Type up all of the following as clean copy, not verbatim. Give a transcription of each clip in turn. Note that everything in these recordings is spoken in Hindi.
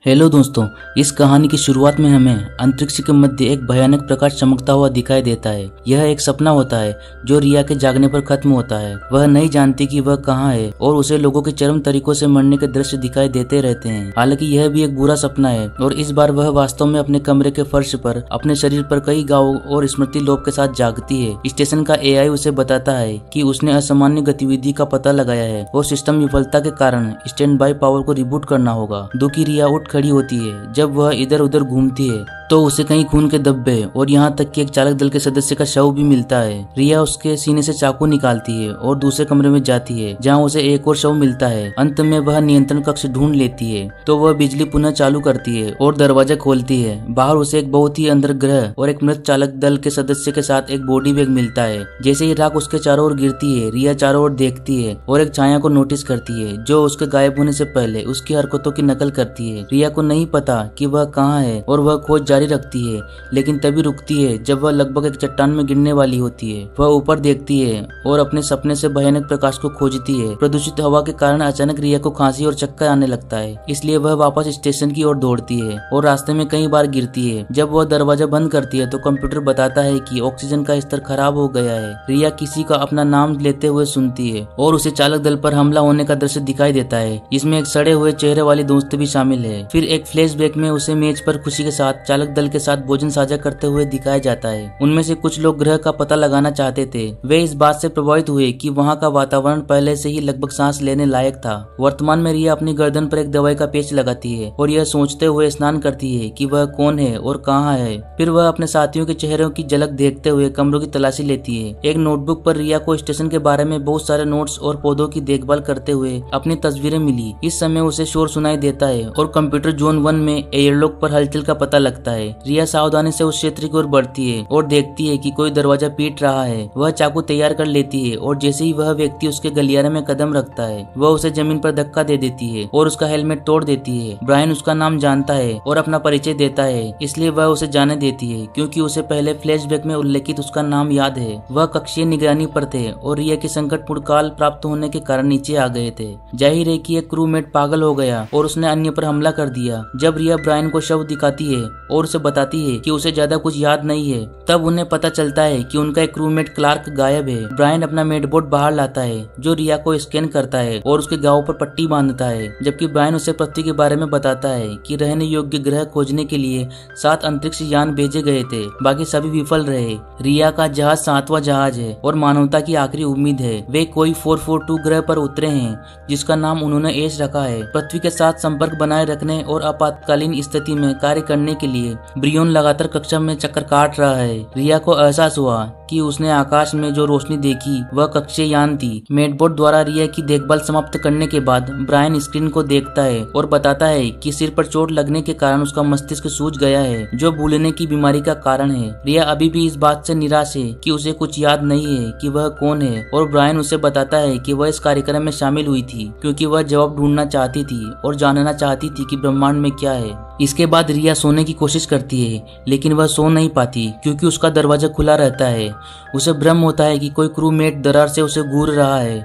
हेलो दोस्तों, इस कहानी की शुरुआत में हमें अंतरिक्ष के मध्य एक भयानक प्रकाश चमकता हुआ दिखाई देता है। यह एक सपना होता है जो रिया के जागने पर खत्म होता है। वह नहीं जानती कि वह कहाँ है और उसे लोगों के चरम तरीकों से मरने के दृश्य दिखाई देते रहते हैं। हालांकि यह भी एक बुरा सपना है और इस बार वह वास्तव में अपने कमरे के फर्श पर अपने शरीर पर कई घावों और स्मृति लोप के साथ जागती है। स्टेशन का एआई उसे बताता है कि उसने असामान्य गतिविधि का पता लगाया है और सिस्टम विफलता के कारण स्टैंड बाई पावर को रिबूट करना होगा। दुखी रिया उठ खड़ी होती है। जब वह इधर उधर घूमती है तो उसे कहीं खून के धब्बे और यहाँ तक कि एक चालक दल के सदस्य का शव भी मिलता है। रिया उसके सीने से चाकू निकालती है और दूसरे कमरे में जाती है जहाँ उसे एक और शव मिलता है। अंत में वह नियंत्रण कक्ष ढूंढ लेती है तो वह बिजली पुनः चालू करती है और दरवाजा खोलती है। बाहर उसे एक बहुत ही अंतर्ग्रह और एक मृत चालक दल के सदस्य के साथ एक बॉडी बैग मिलता है। जैसे ही राख उसके चारों ओर गिरती है, रिया चारों ओर देखती है और एक छाया को नोटिस करती है जो उसके गायब होने से पहले उसकी हरकतों की नकल करती है। रिया को नहीं पता कि वह कहाँ है और वह खोज जारी रखती है, लेकिन तभी रुकती है जब वह लगभग एक चट्टान में गिरने वाली होती है। वह ऊपर देखती है और अपने सपने से भयानक प्रकाश को खोजती है। प्रदूषित हवा के कारण अचानक रिया को खांसी और चक्कर आने लगता है, इसलिए वह वापस स्टेशन की ओर दौड़ती है और रास्ते में कई बार गिरती है। जब वह दरवाजा बंद करती है तो कंप्यूटर बताता है कि ऑक्सीजन का स्तर खराब हो गया है। रिया किसी का अपना नाम लेते हुए सुनती है और उसे चालक दल पर हमला होने का दृश्य दिखाई देता है। इसमें एक सड़े हुए चेहरे वाली दोस्त भी शामिल है। फिर एक फ्लैशबैक में उसे मेज पर खुशी के साथ चालक दल के साथ भोजन साझा करते हुए दिखाया जाता है। उनमें से कुछ लोग ग्रह का पता लगाना चाहते थे। वे इस बात से प्रभावित हुए कि वहाँ का वातावरण पहले से ही लगभग सांस लेने लायक था। वर्तमान में रिया अपनी गर्दन पर एक दवाई का पेच लगाती है और यह सोचते हुए स्नान करती है कि वह कौन है और कहाँ है। फिर वह अपने साथियों के चेहरों की झलक देखते हुए कमरों की तलाशी लेती है। एक नोटबुक पर रिया को स्टेशन के बारे में बहुत सारे नोट्स और पौधों की देखभाल करते हुए अपनी तस्वीरें मिली। इस समय उसे शोर सुनाई देता है और कंप्यूटर जोन 1 में एयरलॉक पर हलचल का पता लगता है। रिया सावधानी से उस क्षेत्र की ओर बढ़ती है और देखती है कि कोई दरवाजा पीट रहा है। वह चाकू तैयार कर लेती है और जैसे ही वह व्यक्ति उसके गलियारे में कदम रखता है वह उसे जमीन पर धक्का दे देती है और उसका हेलमेट तोड़ देती है। ब्रायन उसका नाम जानता है और अपना परिचय देता है, इसलिए वह उसे जाने देती है क्योंकि उसे पहले फ्लैशबैक में उल्लेखित उसका नाम याद है। वह कक्षीय निगरानी पर थे और रिया के संकटपूर्ण काल प्राप्त होने के कारण नीचे आ गए थे। जाहिर है कि एक क्रूमेट पागल हो गया और उसने अन्य पर हमला कर दिया। जब रिया ब्रायन को शव दिखाती है और उसे बताती है कि उसे ज्यादा कुछ याद नहीं है, तब उन्हें पता चलता है कि उनका एक क्रूमेट क्लार्क गायब है। ब्रायन अपना मेडबोर्ड बाहर लाता है जो रिया को स्कैन करता है और उसके घावों पर पट्टी बांधता है, जबकि ब्रायन उसे पृथ्वी के बारे में बताता है कि रहने योग्य ग्रह खोजने के लिए 7 अंतरिक्ष यान भेजे गए थे, बाकी सभी विफल रहे। रिया का जहाज 7वां जहाज है और मानवता की आखिरी उम्मीद है। वे कोई 442 ग्रह पर उतरे हैं जिसका नाम उन्होंने एश रखा है। पृथ्वी के साथ संपर्क बनाए रखने और आपातकालीन स्थिति में कार्य करने के लिए ब्रियोन लगातार कक्षा में चक्कर काट रहा है। रिया को एहसास हुआ कि उसने आकाश में जो रोशनी देखी वह कक्षीय यान थी। मेडबोर्ड द्वारा रिया की देखभाल समाप्त करने के बाद ब्रायन स्क्रीन को देखता है और बताता है कि सिर पर चोट लगने के कारण उसका मस्तिष्क सूज गया है जो भूलने की बीमारी का कारण है। रिया अभी भी इस बात से निराश है कि उसे कुछ याद नहीं है कि वह कौन है और ब्रायन उसे बताता है कि वह इस कार्यक्रम में शामिल हुई थी क्योंकि वह जवाब ढूंढना चाहती थी और जानना चाहती थी कि ब्रह्मांड में क्या है। इसके बाद रिया सोने की कोशिश करती है लेकिन वह सो नहीं पाती क्योंकि उसका दरवाजा खुला रहता है। उसे भ्रम होता है कि कोई क्रूमेट दरार से उसे घूर रहा है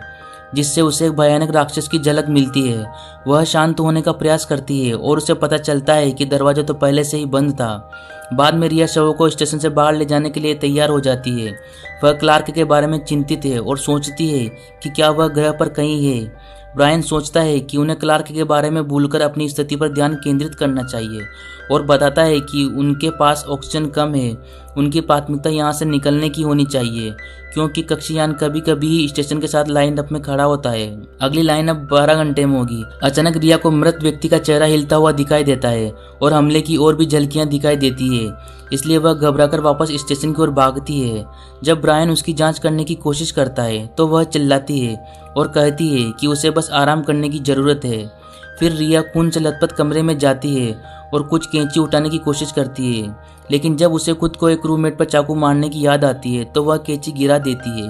जिससे उसे एक भयानक राक्षस की झलक मिलती है। वह शांत होने का प्रयास करती है और उसे पता चलता है कि दरवाजा तो पहले से ही बंद था। बाद में रिया शवों को स्टेशन से बाहर ले जाने के लिए तैयार हो जाती है। वह क्लार्क के बारे में चिंतित है और सोचती है कि क्या वह ग्रह पर कहीं है। ब्रायन सोचता है कि उन्हें क्लार्क के बारे में भूलकर अपनी स्थिति पर ध्यान केंद्रित करना चाहिए और बताता है कि उनके पास ऑक्सीजन कम है। उनकी प्राथमिकता यहाँ से निकलने की होनी चाहिए क्योंकि कक्षीयान कभी कभी ही स्टेशन के साथ लाइन अप में खड़ा होता है। अगली लाइन अप 12 घंटे में होगी। अचानक रिया को मृत व्यक्ति का चेहरा हिलता हुआ दिखाई देता है और हमले की और भी झलकियां दिखाई देती है, इसलिए वह घबराकर वापस स्टेशन की ओर भागती है। जब ब्रायन उसकी जांच करने की कोशिश करता है तो वह चिल्लाती है और कहती है कि उसे बस आराम करने की जरूरत है। फिर रिया खून से लथपथ कमरे में जाती है और कुछ कैंची उठाने की कोशिश करती है, लेकिन जब उसे खुद को एक रूममेट पर चाकू मारने की याद आती है तो वह कैंची गिरा देती है।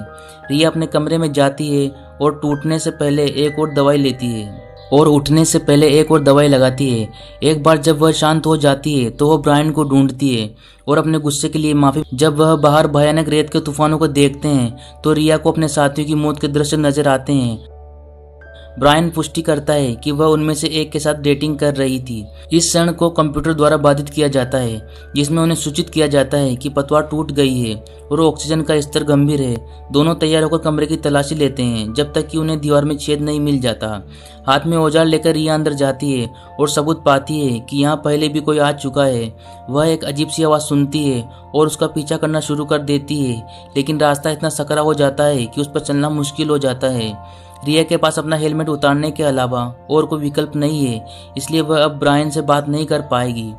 रिया अपने कमरे में जाती है और टूटने से पहले एक और दवाई लेती है और उठने से पहले एक और दवाई लगाती है। एक बार जब वह शांत हो जाती है तो वह ब्रायन को ढूंढती है और अपने गुस्से के लिए माफी। जब वह बाहर भयानक रेत के तूफानों को देखते हैं तो रिया को अपने साथियों की मौत के दृश्य नजर आते हैं। ब्रायन पुष्टि करता है कि वह उनमें से एक के साथ डेटिंग कर रही थी। इस क्षण को कंप्यूटर द्वारा बाधित किया जाता है, जिसमें उन्हें सूचित किया जाता है कि पतवार टूट गई है और ऑक्सीजन का स्तर गंभीर है। दोनों तैयार होकर कमरे की तलाशी लेते हैं जब तक कि उन्हें दीवार में छेद नहीं मिल जाता। हाथ में औजार लेकर रिया अंदर जाती है और सबूत पाती है कि यहाँ पहले भी कोई आ चुका है। वह एक अजीब सी आवाज़ सुनती है और उसका पीछा करना शुरू कर देती है, लेकिन रास्ता इतना सकरा हो जाता है कि उस पर चलना मुश्किल हो जाता है। रिया के पास अपना हेलमेट उतारने के अलावा और कोई विकल्प नहीं है, इसलिए वह अब ब्रायन से बात नहीं कर पाएगी।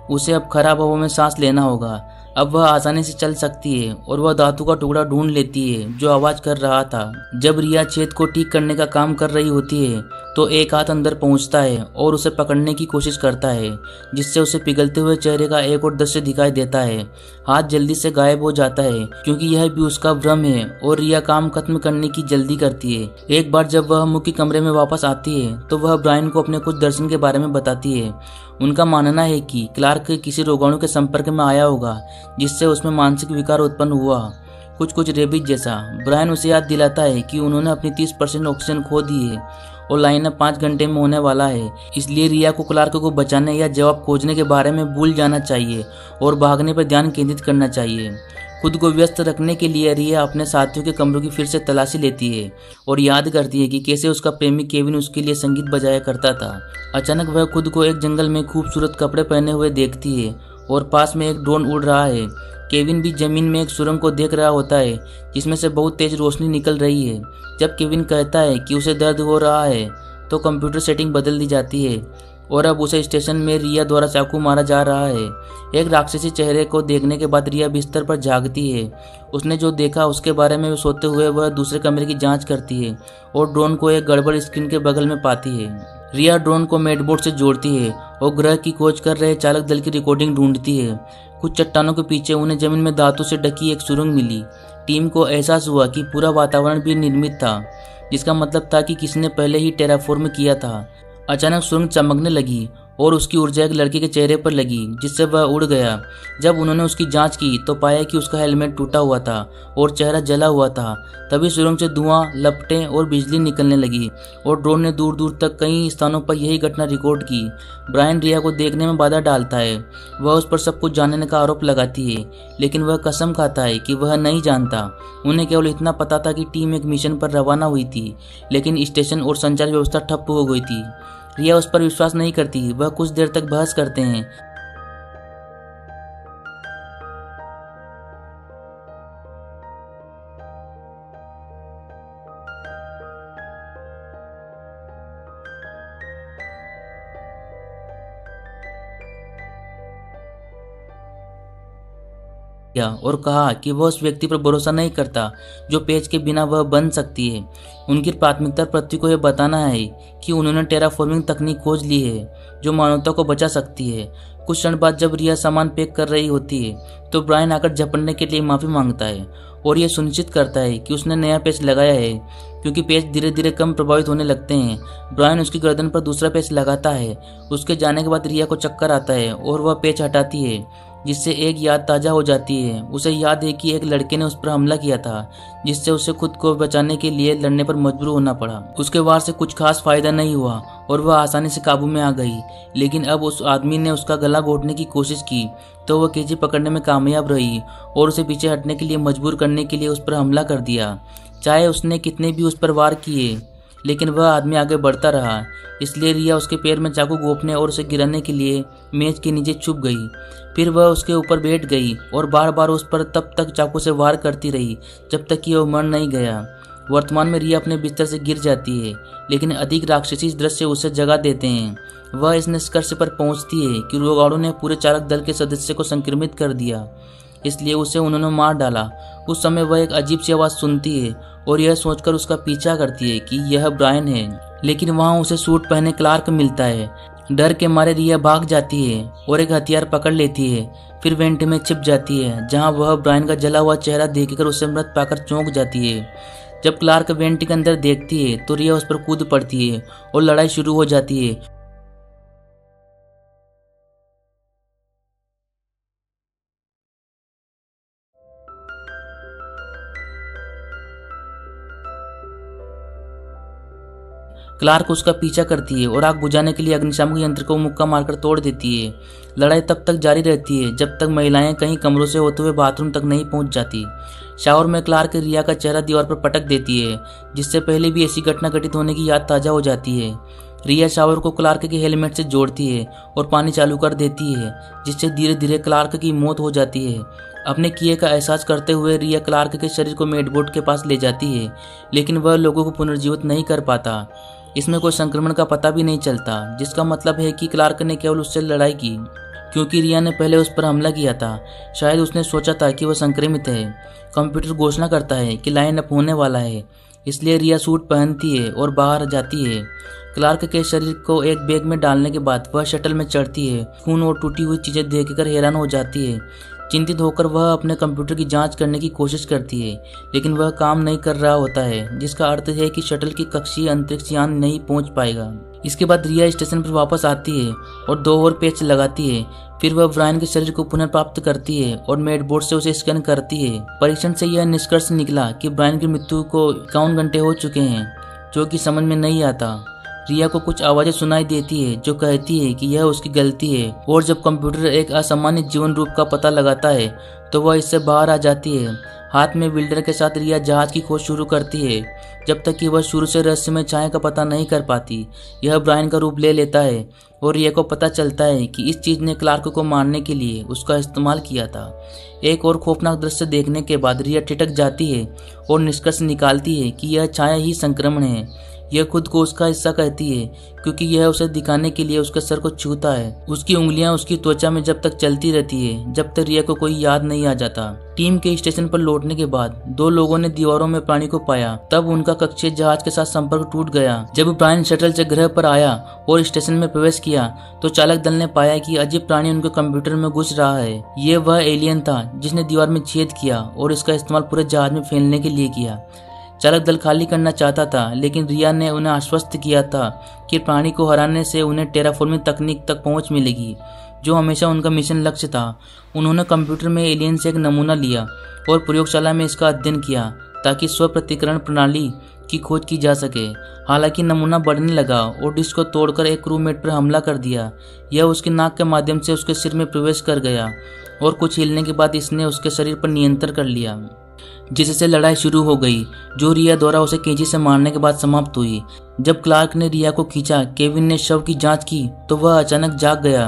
उसे अब खराब हवा में सांस लेना होगा। अब वह आसानी से चल सकती है और वह धातु का टुकड़ा ढूंढ लेती है जो आवाज कर रहा था। जब रिया छेद को ठीक करने का काम कर रही होती है तो एक हाथ अंदर पहुंचता है और उसे पकड़ने की कोशिश करता है, जिससे उसे पिघलते हुए चेहरे का एक और दृश्य दिखाई देता है। हाथ जल्दी से गायब हो जाता है क्योंकि यह भी उसका भ्रम है और रिया काम खत्म करने की जल्दी करती है। एक बार जब वह मुख्य कमरे में वापस आती है तो वह ब्रायन को अपने कुछ दर्शन के बारे में बताती है। उनका मानना है कि क्लार्क किसी रोगाणु के संपर्क में आया होगा जिससे उसमें मानसिक विकार उत्पन्न हुआ, कुछ रेबीज जैसा। ब्रायन उसे याद दिलाता है कि उन्होंने अपनी 30% ऑक्सीजन खो दी है और लाइनअप 5 घंटे में होने वाला है, इसलिए रिया को क्लार्क को बचाने या जवाब खोजने के बारे में भूल जाना चाहिए और भागने पर ध्यान केंद्रित करना चाहिए। खुद को व्यस्त रखने के लिए रिया अपने साथियों के कमरों की फिर से तलाशी लेती है और याद करती है कि कैसे उसका प्रेमी केविन उसके लिए संगीत बजाया करता था। अचानक वह खुद को एक जंगल में खूबसूरत कपड़े पहने हुए देखती है और पास में एक ड्रोन उड़ रहा है। केविन भी जमीन में एक सुरंग को देख रहा होता है जिसमें से बहुत तेज रोशनी निकल रही है। जब केविन कहता है कि उसे दर्द हो रहा है तो कंप्यूटर सेटिंग बदल दी जाती है और अब उसे स्टेशन में रिया द्वारा चाकू मारा जा रहा है। एक राक्षसी चेहरे को देखने के बाद रिया बिस्तर पर जागती है। उसने जो देखा उसके बारे में सोते हुए वह दूसरे कमरे की जांच करती है और ड्रोन को एक गड़बड़ स्क्रीन के बगल में पाती है। रिया ड्रोन को मेडबोर्ड से जोड़ती है और ग्रह की खोज कर रहे चालक दल की रिकॉर्डिंग ढूंढती है। कुछ चट्टानों के पीछे उन्हें जमीन में धातु से ढकी एक सुरंग मिली। टीम को एहसास हुआ कि पूरा वातावरण भी निर्मित था, जिसका मतलब था कि किसी ने पहले ही टेराफॉर्म किया था। अचानक सुरंग चमकने लगी और उसकी ऊर्जा एक लड़के के चेहरे पर लगी, जिससे वह उड़ गया। जब उन्होंने उसकी जांच की तो पाया कि उसका हेलमेट टूटा हुआ था और चेहरा जला हुआ था। तभी सुरंग से धुआं, लपटें और बिजली निकलने लगी और ड्रोन ने दूर दूर तक कई स्थानों पर यही घटना रिकॉर्ड की। ब्रायन रिया को देखने में बाधा डालता है। वह उस पर सब कुछ जानने का आरोप लगाती है, लेकिन वह कसम खाता है कि वह नहीं जानता। उन्हें केवल इतना पता था कि टीम एक मिशन पर रवाना हुई थी, लेकिन स्टेशन और संचार व्यवस्था ठप हो गई थी। रिया उस पर विश्वास नहीं करती। वह कुछ देर तक बहस करते हैं। और कहा कि वह उस व्यक्ति पर भरोसा नहीं करता जो पेज के बिना वह बन सकती है। उनकी प्राथमिकता पृथ्वी को यह बताना है कि उन्होंने टेराफॉर्मिंग तकनीक खोज ली है जो मानवता को बचा सकती है। कुछ क्षण बाद जब रिया सामान पैक कर रही होती है तो ब्रायन आकर झपटने के लिए माफी मांगता है और यह सुनिश्चित करता है कि उसने नया पेच लगाया है, क्योंकि पेच धीरे धीरे कम प्रभावित होने लगते हैं। ब्रायन उसकी गर्दन पर दूसरा पेच लगाता है। उसके जाने के बाद रिया को चक्कर आता है और वह पेच हटाती है, जिससे एक याद ताजा हो जाती है। उसे याद है कि एक लड़के ने उस पर हमला किया था, जिससे उसे खुद को बचाने के लिए लड़ने पर मजबूर होना पड़ा। उसके वार से कुछ खास फायदा नहीं हुआ और वह आसानी से काबू में आ गई, लेकिन अब उस आदमी ने उसका गला घोटने की कोशिश की तो वह कैची पकड़ने में कामयाब रही और उसे पीछे हटने के लिए मजबूर करने के लिए उस पर हमला कर दिया। चाहे उसने कितने भी उस पर वार किए, लेकिन वह आदमी आगे बढ़ता रहा। इसलिए रिया उसके पैर में चाकू घोंपने और उसे गिराने के लिए मेज के नीचे छुप गई। फिर वह उसके ऊपर बैठ गई और बार बार उस पर तब तक चाकू से वार करती रही जब तक कि वह मर नहीं गया। वर्तमान में रिया अपने बिस्तर से गिर जाती है, लेकिन अधिक राक्षसी दृश्य उसे जगा देते हैं। वह इस निष्कर्ष पर पहुंचती है कि रोगाणु ने पूरे चालक दल के सदस्य को संक्रमित कर दिया, इसलिए उसे उन्होंने मार डाला। उस समय वह एक अजीब सी आवाज सुनती है और यह सोचकर उसका पीछा करती है कि यह ब्रायन है, लेकिन वहां उसे सूट पहने क्लार्क मिलता है। डर के मारे रिया भाग जाती है और एक हथियार पकड़ लेती है। फिर वेंट में छिप जाती है, जहां वह ब्रायन का जला हुआ चेहरा देखकर उसे मृत पाकर चौंक जाती है। जब क्लार्क वेंट के अंदर देखती है तो रिया उस पर कूद पड़ती है और लड़ाई शुरू हो जाती है। क्लार्क उसका पीछा करती है और आग बुझाने के लिए अग्निशामक यंत्र को मुक्का मारकर तोड़ देती है। लड़ाई तब तक जारी रहती है जब तक महिलाएं कहीं कमरों से होते हुए बाथरूम तक नहीं पहुंच जाती। शावर में क्लार्क रिया का चेहरा दीवार पर पटक देती है, जिससे पहले भी ऐसी घटना घटित होने की याद ताजा हो जाती है। रिया शावर को क्लार्क के हेलमेट से जोड़ती है और पानी चालू कर देती है, जिससे धीरे धीरे क्लार्क की मौत हो जाती है। अपने किए का एहसास करते हुए रिया क्लार्क के शरीर को मेडबोर्ड के पास ले जाती है, लेकिन वह लोगों को पुनर्जीवित नहीं कर पाता। इसमें कोई संक्रमण का पता भी नहीं चलता, जिसका मतलब है कि क्लार्क ने केवल उससे लड़ाई की, क्योंकि रिया ने पहले उस पर हमला किया था। शायद उसने सोचा था कि वह संक्रमित है। कंप्यूटर घोषणा करता है कि लाइन अप होने वाला है, इसलिए रिया सूट पहनती है और बाहर जाती है। क्लार्क के शरीर को एक बैग में डालने के बाद वह शटल में चढ़ती है। खून और टूटी हुई चीजें देखकर हैरान हो जाती है। चिंतित होकर वह अपने कंप्यूटर की जांच करने की कोशिश करती है, लेकिन वह काम नहीं कर रहा होता है, जिसका अर्थ है कि शटल की कक्षीय अंतरिक्ष यान नहीं पहुंच पाएगा। इसके बाद रिया स्टेशन पर वापस आती है और 2 और पेच लगाती है। फिर वह ब्रायन के शरीर को पुनर्प्राप्त करती है और मेडबोर्ड से उसे स्कैन करती है। परीक्षण से यह निष्कर्ष निकला कि ब्रायन की मृत्यु को 51 घंटे हो चुके हैं, जो कि समझ में नहीं आता। रिया को कुछ आवाजें सुनाई देती है जो कहती है कि यह उसकी गलती है, और जब कंप्यूटर एक असामान्य जीवन रूप का पता लगाता है तो वह इससे बाहर आ जाती है। हाथ में बिल्डर के साथ रिया जहाज की खोज शुरू करती है, जब तक कि वह शुरू से रहस्यमय छाया का पता नहीं कर पाती। यह ब्रायन का रूप ले लेता है और रिया को पता चलता है कि इस चीज ने क्लार्क को मारने के लिए उसका इस्तेमाल किया था। एक और खौफनाक दृश्य देखने के बाद रिया ठिठक जाती है और निष्कर्ष निकालती है कि यह छाया ही संक्रमण है। यह खुद को उसका हिस्सा कहती है, क्योंकि यह उसे दिखाने के लिए उसके सर को छूता है। उसकी उंगलियां उसकी त्वचा में जब तक चलती रहती है जब तक रिया को कोई याद नहीं आ जाता। टीम के स्टेशन पर लौटने के बाद 2 लोगों ने दीवारों में प्राणी को पाया। तब उनका कक्षीय जहाज के साथ संपर्क टूट गया। जब ब्रायन शटल से ग्रह पर आया और स्टेशन में प्रवेश किया तो चालक दल ने पाया कि अजीब प्राणी उनके कंप्यूटर में घुस रहा है। ये वह एलियन था जिसने दीवार में छेद किया और इसका इस्तेमाल पूरे जहाज में फैलने के लिए किया। चालक दल खाली करना चाहता था, लेकिन रिया ने उन्हें आश्वस्त किया था कि प्राणी को हराने से उन्हें टेराफॉर्मिंग तकनीक तक पहुंच मिलेगी, जो हमेशा उनका मिशन लक्ष्य था। उन्होंने कंप्यूटर में एलियन से एक नमूना लिया और प्रयोगशाला में इसका अध्ययन किया ताकि स्व प्रतिकरण प्रणाली की खोज की जा सके। हालांकि नमूना बढ़ने लगा और डिस्क को तोड़कर एक क्रूमेट पर हमला कर दिया। यह उसकी नाक के माध्यम से उसके सिर में प्रवेश कर गया और कुछ हिलने के बाद इसने उसके शरीर पर नियंत्रण कर लिया, जिससे लड़ाई शुरू हो गई, जो रिया द्वारा उसे कैंची से मारने के बाद समाप्त हुई। जब क्लार्क ने रिया को खींचा, केविन ने शव की जांच की तो वह अचानक जाग गया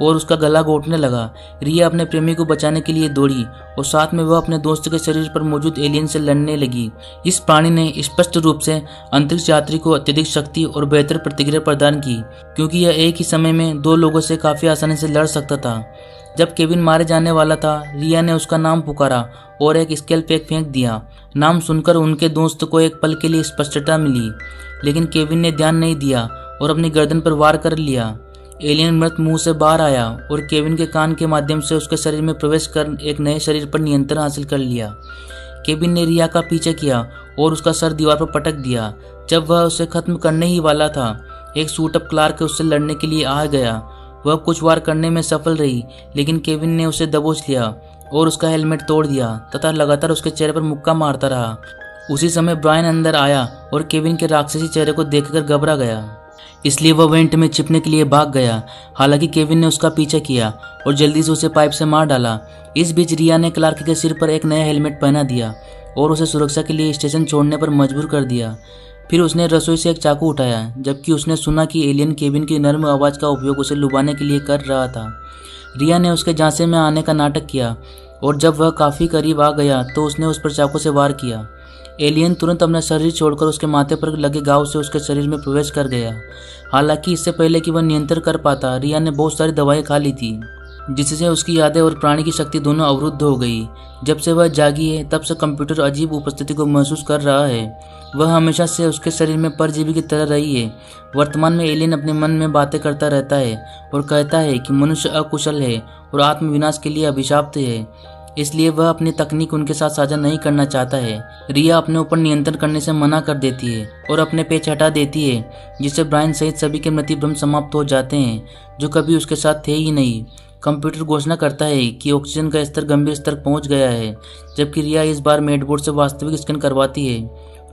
और उसका गला घोटने लगा। रिया अपने प्रेमी को बचाने के लिए दौड़ी और साथ में वह अपने दोस्त के शरीर पर मौजूद एलियन से लड़ने लगी। इस प्राणी ने स्पष्ट रूप से अंतरिक्ष यात्री को अत्यधिक शक्ति और बेहतर प्रतिक्रिया प्रदान की, क्योंकि यह एक ही समय में 2 लोगों से काफी आसानी से लड़ सकता था। जब केविन मारे जाने वाला था, रिया ने उसका नाम पुकारा और एक स्केल पैक फेंक दिया। नाम सुनकर उनके दोस्त को एक पल के लिए स्पष्टता मिली, लेकिन केविन ने ध्यान नहीं दिया और अपनी गर्दन पर वार कर लिया। एलियन मृत मुंह से बाहर आया और केविन के कान के माध्यम से उसके शरीर में प्रवेश कर एक नए शरीर पर नियंत्रण हासिल कर लिया। केविन ने रिया का पीछे किया और उसका सर दीवार पर पटक दिया। जब वह उसे खत्म करने ही वाला था, एक सूट अप क्लार्क उससे लड़ने के लिए आ गया। वह कुछ वार करने में सफल रही, लेकिन केविन ने उसे दबोच लिया और उसका हेलमेट तोड़ दिया तथा लगातार उसके चेहरे पर मुक्का मारता रहा। उसी समय ब्रायन अंदर आया और केविन के राक्षसी चेहरे को देखकर घबरा गया, इसलिए वह वेंट में छिपने के लिए भाग गया। हालांकि केविन ने उसका पीछा किया और जल्दी से उसे पाइप से मार डाला। इस बीच रिया ने क्लार्क के सिर पर एक नया हेलमेट पहना दिया और उसे सुरक्षा के लिए स्टेशन छोड़ने पर मजबूर कर दिया। फिर उसने रसोई से एक चाकू उठाया, जबकि उसने सुना कि एलियन केविन की नर्म आवाज का उपयोग उसे लुभाने के लिए कर रहा था। रिया ने उसके झांसे में आने का नाटक किया और जब वह काफी करीब आ गया तो उसने उस पर चाकू से वार किया। एलियन तुरंत अपना शरीर छोड़कर उसके माथे पर लगे घाव से उसके शरीर में प्रवेश कर गया। हालांकि इससे पहले कि वह नियंत्रण कर पाता, रिया ने बहुत सारी दवाएं खा ली थी, जिससे उसकी यादें और प्राणी की शक्ति दोनों अवरुद्ध हो गई। जब से वह जागी है तब से कंप्यूटर अजीब उपस्थिति को महसूस कर रहा है। वह हमेशा से उसके शरीर में परजीवी की तरह रही है। वर्तमान में एलियन अपने मन में बातें करता रहता है और कहता है कि मनुष्य अकुशल है और आत्मविनाश के लिए अभिशाप्त है, इसलिए वह अपनी तकनीक उनके साथ साझा नहीं करना चाहता है। रिया अपने ऊपर नियंत्रण करने से मना कर देती है और अपने पेच हटा देती है, जिससे ब्रायन सहित सभी के मृत्यु भ्रम समाप्त हो जाते हैं, जो कभी उसके साथ थे ही नहीं। कंप्यूटर घोषणा करता है कि ऑक्सीजन का स्तर गंभीर स्तर पहुंच गया है, जबकि रिया इस बार मेडबोर्ड से वास्तविक स्कैन करवाती है।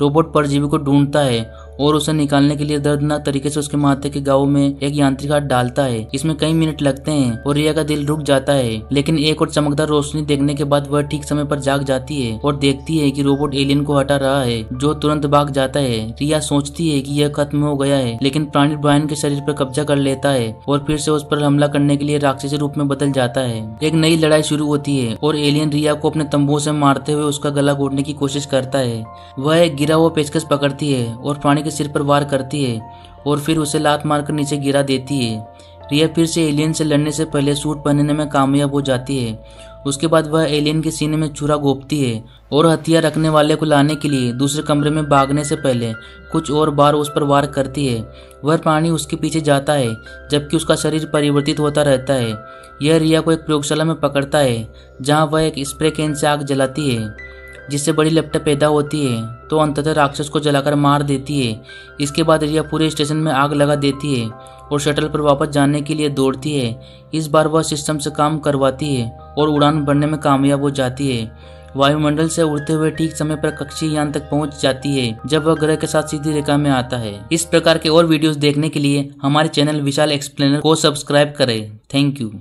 रोबोट परजीवी को ढूंढता है और उसे निकालने के लिए दर्दनाक तरीके से उसके माथे के गाँव में एक यांत्रिक हाथ डालता है। इसमें कई मिनट लगते हैं और रिया का दिल रुक जाता है, लेकिन एक और चमकदार रोशनी देखने के बाद वह ठीक समय पर जाग जाती है और देखती है कि रोबोट एलियन को हटा रहा है, जो तुरंत भाग जाता है। रिया सोचती है कि यह खत्म हो गया है, लेकिन प्राणी ब्रायन के शरीर पर कब्जा कर लेता है और फिर से उस पर हमला करने के लिए राक्षसी रूप में बदल जाता है। एक नई लड़ाई शुरू होती है और एलियन रिया को अपने तंबुओं से मारते हुए उसका गला घोटने की कोशिश करता है। वह एक गिरा हुआ पेचकस पकड़ती है और प्राणी के सिर पर वार करती है और फिर उसे लात मारकर नीचे गिरा देती है। रिया फिर से एलियन से लड़ने से पहले सूट पहनने में कामयाब हो जाती है। उसके बाद वह एलियन के सीने में छुरा घोंपती है और हथियार रखने वाले को लाने के लिए दूसरे कमरे में भागने से पहले कुछ और बार उस पर वार करती है। वह प्राणी उसके पीछे जाता है जबकि उसका शरीर परिवर्तित होता रहता है। यह रिया को एक प्रयोगशाला में पकड़ता है जहां वह एक स्प्रे कैन से आग जलाती है, जिससे बड़ी लपटें पैदा होती है, तो अंततः राक्षस को जलाकर मार देती है। इसके बाद रिया पूरे स्टेशन में आग लगा देती है और शटल पर वापस जाने के लिए दौड़ती है। इस बार वह सिस्टम से काम करवाती है और उड़ान भरने में कामयाब हो जाती है। वायुमंडल से उड़ते हुए ठीक समय पर कक्षीय यान तक पहुंच जाती है जब वह ग्रह के साथ सीधी रेखा में आता है। इस प्रकार के और वीडियोस देखने के लिए हमारे चैनल विशाल एक्सप्लेनर को सब्सक्राइब करें। Thank you.